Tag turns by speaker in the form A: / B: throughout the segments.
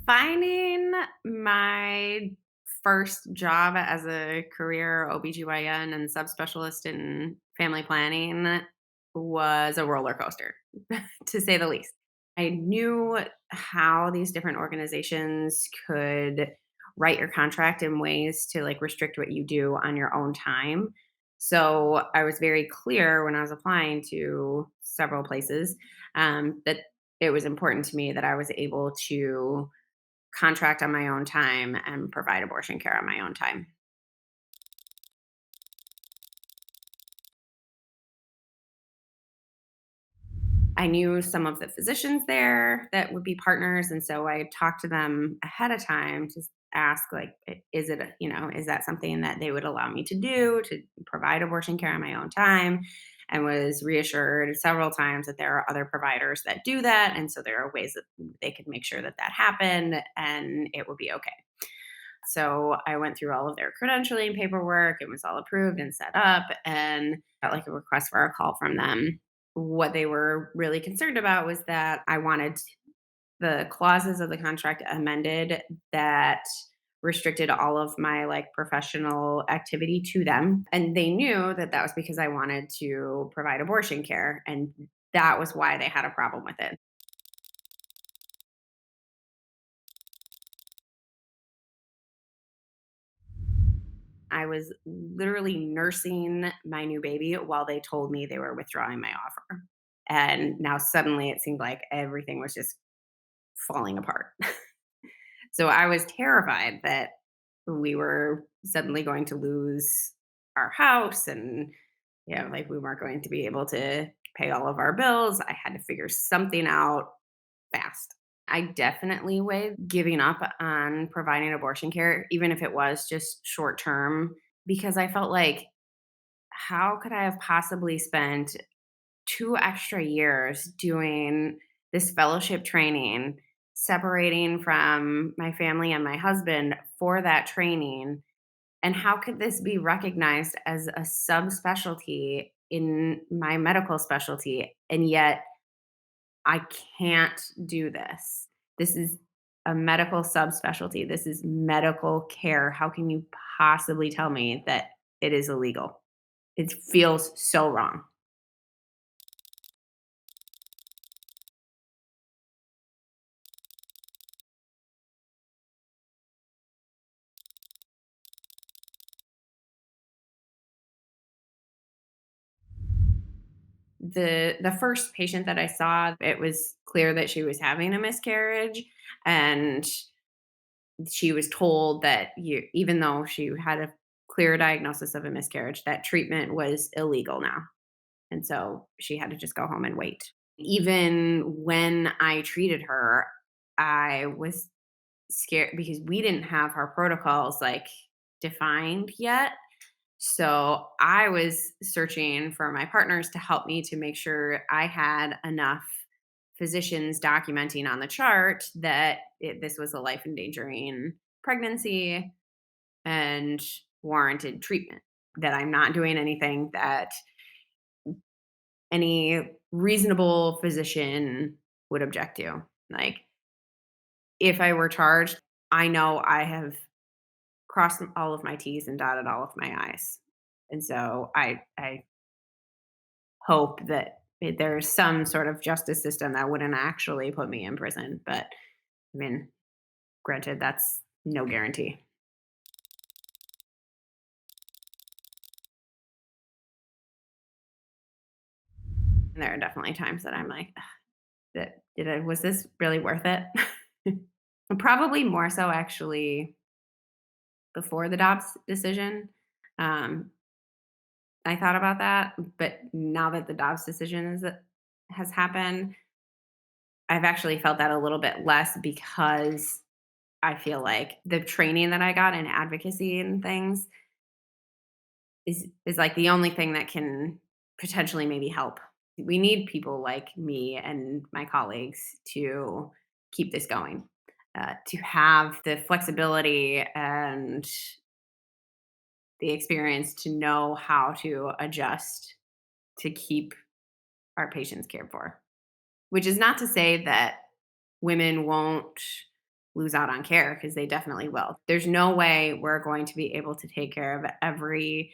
A: Finding my first job as a career OBGYN and subspecialist in family planning was a roller coaster, to say the least. I knew how these different organizations could write your contract in ways to like restrict what you do on your own time. So I was very clear when I was applying to several places that it was important to me that I was able to contract on my own time and provide abortion care on my own time. I knew some of the physicians there that would be partners, and so I talked to them ahead of time to ask, like, is it, is that something that they would allow me to do to provide abortion care on my own time? And was reassured several times that there are other providers that do that, and so there are ways that they could make sure that that happened and it would be okay. So I went through all of their credentialing paperwork. It was all approved and set up and got like a request for a call from them. What they were really concerned about was that I wanted the clauses of the contract amended that restricted all of my like professional activity to them. And they knew that that was because I wanted to provide abortion care. And that was why they had a problem with it. I was literally nursing my new baby while they told me they were withdrawing my offer. And now suddenly it seemed like everything was just falling apart. So I was terrified that we were suddenly going to lose our house and, like we weren't going to be able to pay all of our bills. I had to figure something out fast. I definitely weighed giving up on providing abortion care, even if it was just short term, because I felt like, how could I have possibly spent 2 extra years doing this fellowship training, separating from my family and my husband for that training? And how could this be recognized as a subspecialty in my medical specialty? And yet I can't do this. This is a medical subspecialty. This is medical care. How can you possibly tell me that it is illegal? It feels so wrong. The first patient that I saw, it was clear that she was having a miscarriage, and she was told that even though she had a clear diagnosis of a miscarriage, that treatment was illegal now. And so she had to just go home and wait. Even when I treated her, I was scared because we didn't have our protocols like defined yet. So I was searching for my partners to help me to make sure I had enough physicians documenting on the chart that this was a life endangering pregnancy and warranted treatment, that I'm not doing anything that any reasonable physician would object to. Like, if I were charged, I know I have crossed all of my T's and dotted all of my I's. And so I hope that there's some sort of justice system that wouldn't actually put me in prison. But I mean, granted, that's no guarantee. And there are definitely times that I'm like, "Ugh, that was this really worth it?" And probably more so actually before the Dobbs decision. Um, I thought about that, but now that the Dobbs decision has happened, I've actually felt that a little bit less because I feel like the training that I got in advocacy and things is like the only thing that can potentially maybe help. We need people like me and my colleagues to keep this going. to have the flexibility and the experience to know how to adjust to keep our patients cared for. Which is not to say that women won't lose out on care, because they definitely will. There's no way we're going to be able to take care of every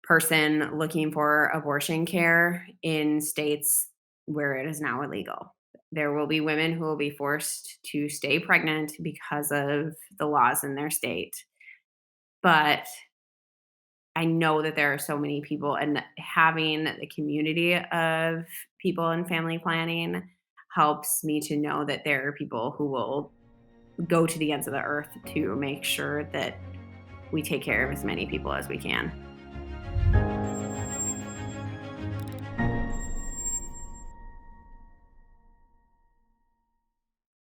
A: person looking for abortion care in states where it is now illegal. There will be women who will be forced to stay pregnant because of the laws in their state. But I know that there are so many people, and having the community of people in family planning helps me to know that there are people who will go to the ends of the earth to make sure that we take care of as many people as we can.